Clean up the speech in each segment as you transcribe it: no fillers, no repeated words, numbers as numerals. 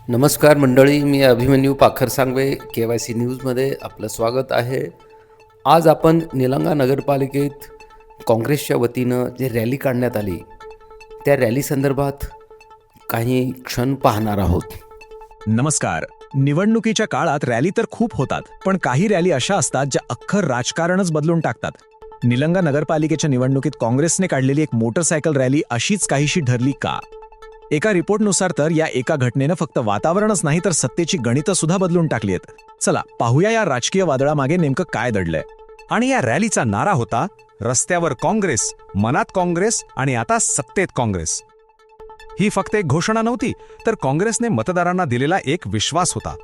नमस्कार मंडळी, मी अभिमन्यू पाखर सांगवे KYC न्यूजमध्ये आपलं स्वागत आहे. आज आपण निलंगा नगरपालिकेत काँग्रेसच्या वतीनं जे रॅली काढण्यात आली त्या रॅली संदर्भात काही क्षण पाहणार आहोत. नमस्कार. निवडणुकीच्या काळात रॅली तर खूप होतात, पण काही रॅली अशा असतात ज्या अख्खं राजकारणच बदलून टाकतात. निलंगा नगरपालिकेच्या निवडणुकीत काँग्रेसने काढलेली एक मोटरसायकल रॅली अशीच काहीशी ठरली का? एका रिपोर्टनुसार तर या एका घटनेनं फक्त वातावरणच नाही तर सत्तेची गणितं सुद्धा बदलून टाकली आहेत. चला पाहूया या राजकीय वादळामागे नेमकं काय दडलंय. आणि या रॅलीचा नारा होता, रस्त्यावर काँग्रेस, मनात काँग्रेस आणि आता सत्तेत काँग्रेस. ही फक्त एक घोषणा नव्हती, तर काँग्रेसने मतदारांना दिलेला एक विश्वास होता.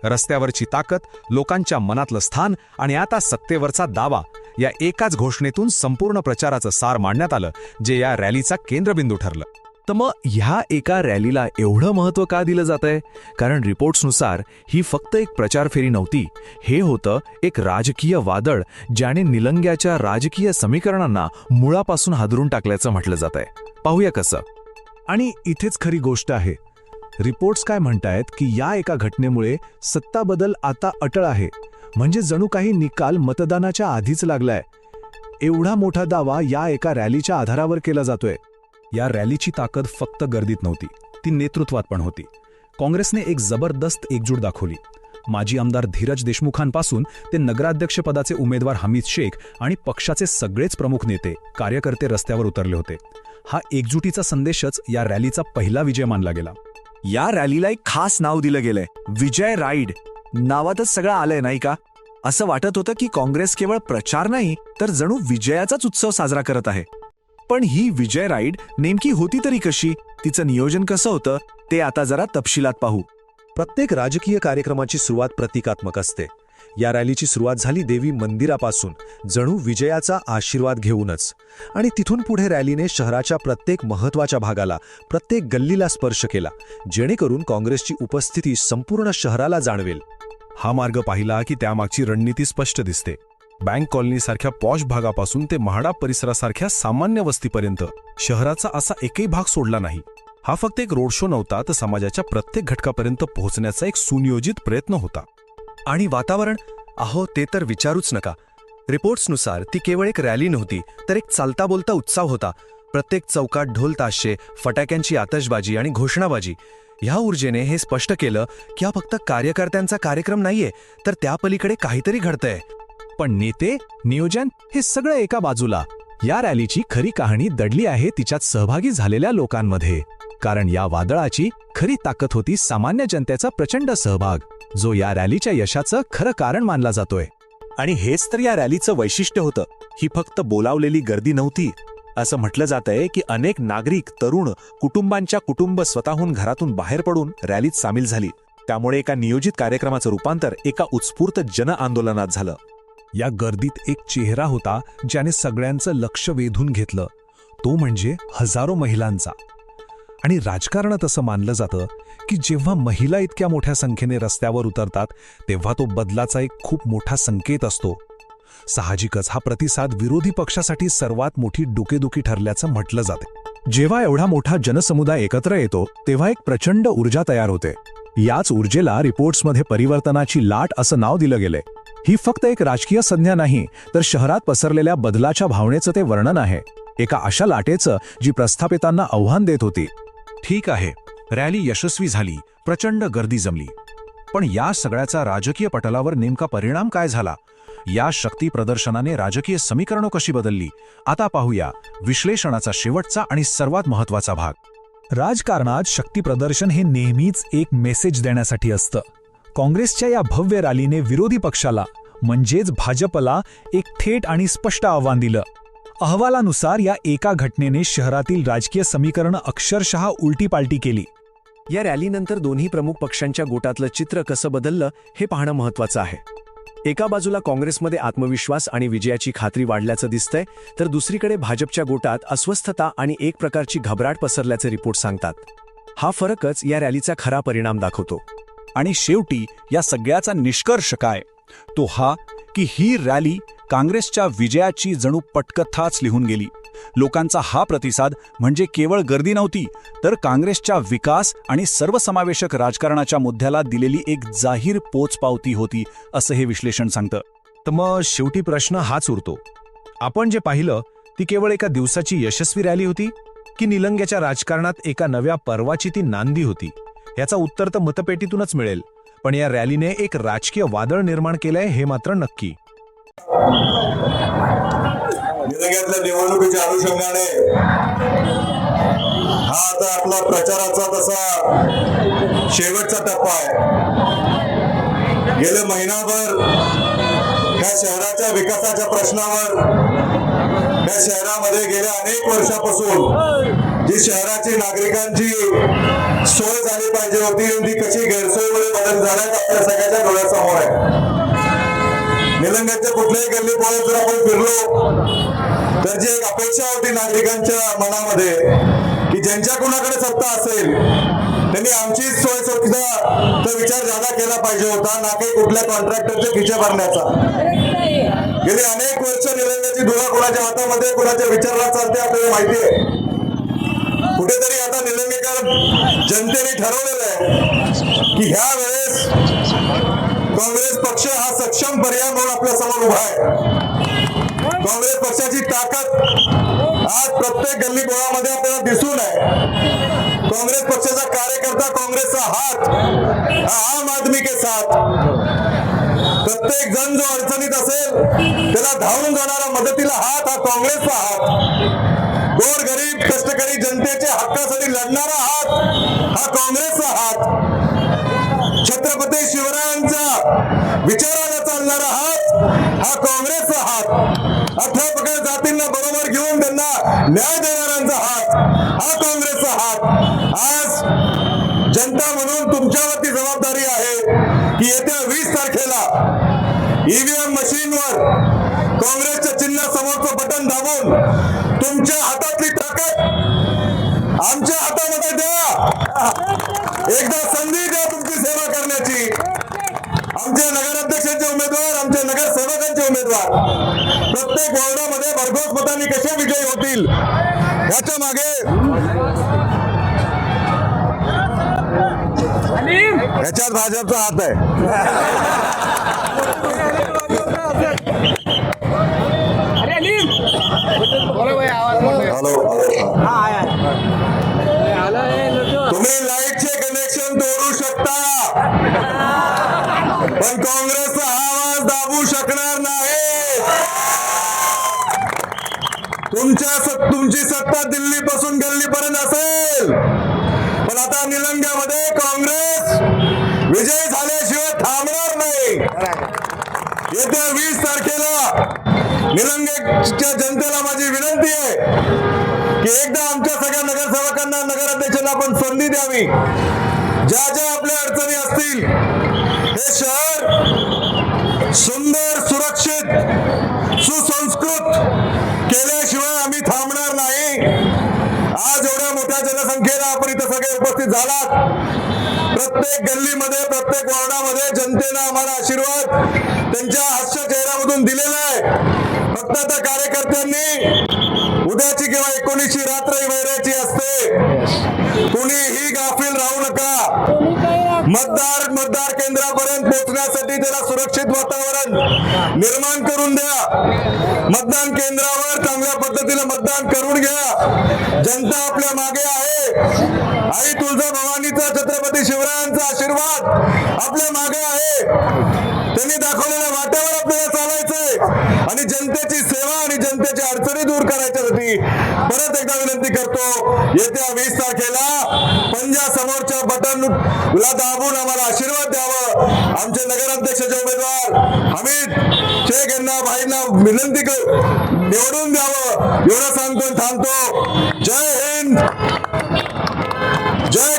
रस्त्यावरची ताकद, लोकांच्या मनातलं स्थान आणि आता सत्तेवरचा दावा या एकाच घोषणेतून संपूर्ण प्रचाराचं सार मांडण्यात आलं, जे या रॅलीचा केंद्रबिंदू ठरलं. तर मग ह्या एका रॅलीला एवढं महत्त्व का दिलं जातंय? कारण रिपोर्ट्सनुसार ही फक्त एक प्रचार फेरी नव्हती. हे होतं एक राजकीय वादळ, ज्याने निलंग्याच्या राजकीय समीकरणांना मुळापासून हादरून टाकल्याचं म्हटलं जातंय. पाहूया कसं. आणि इथेच खरी गोष्ट आहे. रिपोर्ट्स काय म्हणतायत की या एका घटनेमुळे सत्ता बदल आता अटळ आहे. म्हणजे जणू काही निकाल मतदानाच्या आधीच लागलाय. एवढा मोठा दावा या एका रॅलीच्या आधारावर केला जातोय. या रॅलीची ताकद फक्त गर्दीत नव्हती, ती नेतृत्वात पण होती. काँग्रेसने एक जबरदस्त एकजूट दाखवली. माजी आमदार धीरज देशमुखांपासून ते नगराध्यक्षपदाचे उमेदवार हमीद शेख आणि पक्षाचे सगळेच प्रमुख नेते, कार्यकर्ते रस्त्यावर उतरले होते. हा एकजुटीचा संदेशच या रॅलीचा पहिला विजय मानला गेला. या रॅलीला एक खास नाव दिलं गेलंय, विजय राईड. नावातच सगळं आलंय नाही का? असं वाटत होतं की काँग्रेस केवळ प्रचार नाही तर जणू विजयाचाच उत्सव साजरा करत आहे. पण ही विजय राईड नेमकी होती तरी कशी? तिचं नियोजन कसं होतं ते आता जरा तपशिलात पाहू. प्रत्येक राजकीय कार्यक्रमाची सुरुवात प्रतिकात्मक असते. या रॅलीची सुरुवात झाली देवी मंदिरापासून, जणू विजयाचा आशीर्वाद घेऊनच. आणि तिथून पुढे रॅलीने शहराच्या प्रत्येक महत्त्वाच्या भागाला, प्रत्येक गल्लीला स्पर्श केला, जेणेकरून काँग्रेसची उपस्थिती संपूर्ण शहराला जाणवेल. हा मार्ग पाहिला की त्यामागची रणनीती स्पष्ट दिसते. बँक कॉलनीसारख्या पॉश भागापासून ते म्हाडा परिसरासारख्या सामान्य वस्तीपर्यंत शहराचा असा एकही भाग सोडला नाही. हा फक्त एक रोड शो नव्हता, तर समाजाच्या प्रत्येक घटकापर्यंत पोहोचण्याचा एक सुनियोजित प्रयत्न होता. आणि वातावरण, अहो ते तर विचारूच नका. रिपोर्ट्सनुसार ती केवळ एक रॅली नव्हती, तर एक चालता बोलता उत्सव होता. प्रत्येक चौकात ढोल ताशे, फटाक्यांची आतषबाजी आणि घोषणाबाजी. ह्या ऊर्जेने हे स्पष्ट केलं की हा फक्त कार्यकर्त्यांचा कार्यक्रम नाहीये, तर त्या पलीकडे काहीतरी घडतंय. पण नेते, नियोजन हे सगळं एका बाजूला. या रॅलीची खरी कहाणी दडली आहे तिच्यात सहभागी झालेल्या लोकांमध्ये. कारण या वादळाची खरी ताकद होती सामान्य जनतेचा प्रचंड सहभाग, जो या रॅलीच्या यशाचं खरं कारण मानला जातोय. आणि हेच तर या रॅलीचं वैशिष्ट्य होतं. ही फक्त बोलावलेली गर्दी नव्हती. असं म्हटलं जातंय की अनेक नागरिक, तरुण, कुटुंबांच्या कुटुंब स्वतःहून घरातून बाहेर पडून रॅलीत सामील झाली. त्यामुळे एका नियोजित कार्यक्रमाचं रूपांतर एका उत्स्फूर्त जनआंदोलनात झालं. या गर्दीत एक चेहरा होता ज्याने सगळ्यांचं लक्ष वेधून घेतलं. तो म्हणजे हजारो महिलांचा. आणि राजकारणात असं मानलं जातं की जेव्हा महिला इतक्या मोठ्या संख्येने रस्त्यावर उतरतात तेव्हा तो बदलाचा एक खूप मोठा संकेत असतो. साहजिकच हा प्रतिसाद विरोधी पक्षासाठी सर्वात मोठी डोकेदुखी ठरल्याचं म्हटलं जाते. जेव्हा एवढा मोठा जनसमुदाय एकत्र येतो तेव्हा एक प्रचंड ऊर्जा तयार होते. याच ऊर्जेला रिपोर्ट्समध्ये परिवर्तनाची लाट असं नाव दिलं गेलंय. ही फक्त एक राजकीय संज्ञा नाही, तर शहरात पसरलेल्या बदलाच्या भावनेचं ते वर्णन आहे. एका अशा लाटेचं जी प्रस्थापितांना आव्हान देत होती. ठीक आहे, रॅली यशस्वी झाली, प्रचंड गर्दी जमली. पण या सगळ्याचा राजकीय पटलावर नेमका परिणाम काय झाला? या शक्ती प्रदर्शनाने राजकीय समीकरणं कशी बदलली? आता पाहूया विश्लेषणाचा शेवटचा आणि सर्वात महत्त्वाचा भाग. राजकारणात शक्ती प्रदर्शन हे नेहमीच एक मेसेज देण्यासाठी असतं. काँग्रेसच्या या भव्य रॅलीने विरोधी पक्षाला म्हणजेच भाजपला एक थेट आणि स्पष्ट आव्हान दिलं. अहवालानुसार या एका घटनेने शहरातील राजकीय समीकरणं अक्षरशः उलटीपालटी केली. या रॅलीनंतर दोन्ही प्रमुख पक्षांच्या गोटातलं चित्र कसं बदललं हे पाहणं महत्त्वाचं आहे. एका बाजूला काँग्रेसमध्ये आत्मविश्वास आणि विजयाची खात्री वाढल्याचं दिसतंय, तर दुसरीकडे भाजपच्या गोटात अस्वस्थता आणि एक प्रकारची घबराट पसरल्याचे रिपोर्ट सांगतात. हा फरकच या रॅलीचा खरा परिणाम दाखवतो. आणि शेवटी या सगळ्याचा निष्कर्ष काय? तो हा की ही रॅली काँग्रेसच्या विजयाची जणू पटकथाच लिहून गेली. लोकांचा हा प्रतिसाद म्हणजे केवळ गर्दी नव्हती, तर काँग्रेसच्या विकास आणि सर्वसमावेशक राजकारणाच्या मुद्द्याला दिलेली एक जाहीर पोचपावती होती, असं हे विश्लेषण सांगतं. तर मग शेवटी प्रश्न हाच उरतो, आपण जे पाहिलं ती केवळ एका दिवसाची यशस्वी रॅली होती की निलंग्याच्या राजकारणात एका नव्या पर्वाची ती नांदी होती? याचा उत्तर तर मतपेटीतूनच मिळेल, पण या रॅलीने एक राजकीय वादळ निर्माण केलंय हे मात्र नक्की. निलंग्यातल्या निवडणुकीच्या अनुषंगाने हा आता आपला प्रचाराचा तसा शेवटचा टप्पा आहे. गेले महिनाभर या शहराच्या विकासाच्या प्रश्नावर या शहरामध्ये गेल्या अनेक वर्षापासून जी शहराची नागरिकांची सोय झाली पाहिजे होती ती कशी गैरसोयीमुळे बदल झाल्यात आपल्या सगळ्याच्या डोळ्यासमोर आहे. निलंग्याच्या कुठल्याही गल्ली बोळात जर आपण फिरलो तर जी एक अपेक्षा होती नागरिकांच्या मनामध्ये की ज्यांच्या कुणाकडे सत्ता असेल त्यांनी आमची सोय सुविधा विचार जादा केला पाहिजे होता, ना काही कुठल्या कॉन्ट्रॅक्टरचे खिचे भरण्याचा. गेली अनेक वर्ष निलंग्याची धुरा कुणाच्या हातामध्ये कुणाच्या विचाराला चालते आपल्याला माहिती आहे. कुठेतरी आता निलंगेकर जनतेने ठरवलेलं आहे की ह्या वेळेस काँग्रेस पक्ष हा सक्षम पर्याय म्हणून आपल्या समोर उभा आहे. काँग्रेस पक्षाची ताकद आज प्रत्येक गल्ली बोळामध्ये आपल्याला दिसून आहे. काँग्रेस पक्षाचा कार्यकर्ता, काँग्रेसचा हात हा आम आदमी के साथ. प्रत्येक जण जो अडचणीत असेल त्याला धावून जाणारा मदतीला हात हा काँग्रेसचा हात. गोर गरीब कष्टकरी जनतेच्या हक्कासाठी लढणारा हात हा काँग्रेसचा हात. छत्रपती शिवरायांचा विचाराला चालणारा हात हा काँग्रेसचा हात. 18 पगड जातींना बरोबर घेऊन त्यांना न्याय देणाऱ्यांचा हात हा काँग्रेसचा हात. आज जनता म्हणून तुमच्यावरती जबाबदारी आहे की येत्या 20 तारखेला ईव्हीएम मशीनवर काँग्रेसच्या चिन्हासमोरचं बटन दाबून तुमच्या हातातली ताकद आमच्या हातामध्ये द्या. एकदा संधी द्या तुमची सेवा करण्याची. आमच्या नगराध्यक्षांचे उमेदवार, आमच्या नगरसेवकांचे उमेदवार प्रत्येक वॉर्डामध्ये भरघोस मतांनी कसे विजयी होतील याच्या मागे याच्यात भाजपचा हात आहे. तुम्ही लाईटचे कनेक्शन तोडू शकता पण काँग्रेसचा आवाज दाबू शकणार नाही. तुमची सत्ता दिल्ली पासून गल्लीपर्यंत असेल पण आता निलंग्यामध्ये काँग्रेस विजय झाल्याशिवाय थांबणार नाही. येत्या 20 तारखेला निलंगेच्या जनतेला माझी विनंती आहे की एकदा आमच्या सगळ्या नगरसेवकांना, नगराध्यक्षांना आपण संधी द्यावी. ज्या ज्या आपल्या अडचणी असतील हे शहर सुंदर, सुरक्षित, सुसंस्कृत केल्याशिवाय आम्ही थांबणार नाही. आज एवढ्या मोठ्या जनसंख्येला आपण इथं सगळे उपस्थित झालात. प्रत्येक गल्लीमध्ये, प्रत्येक वॉर्डामध्ये जनतेनं आम्हाला आशीर्वाद त्यांच्या हास्य चेहऱ्यामधून दिलेला आहे. फक्त आता कार्यकर्त्यांनी उद्याची किंवा 19ची रात्र ही वैराची असते. कुणीही गाफील राहू नका. मतदार केंद्रापर्यंत पोहोचण्यासाठी त्याला सुरक्षित वातावरण निर्माण करून द्या. मतदान केंद्रावर चांगल्या पद्धतीने मतदान करून घ्या. जनता आपल्या मागे आहे. आई तुळजाभवानीचा, छत्रपती शिवरायांचा आशीर्वाद आपल्या मागे आहे. त्यांनी दाखवलेल्या वाट्यावर आपल्याला चालायचंय आणि जनतेची सेवा आणि जनतेच्या अडचणी दूर करायच्यासाठी परत एकदा विनंती करतो, येत्या 20 तारखेला पंजा समोरच्या बटनला दाबून आम्हाला आशीर्वाद द्यावं. आमचे नगराध्यक्षाचे उमेदवार हमीद शेख यांना, भाईंना विनंती निवडून द्यावं. एवढं सांगतो, थांबतो. जय हिंद, जय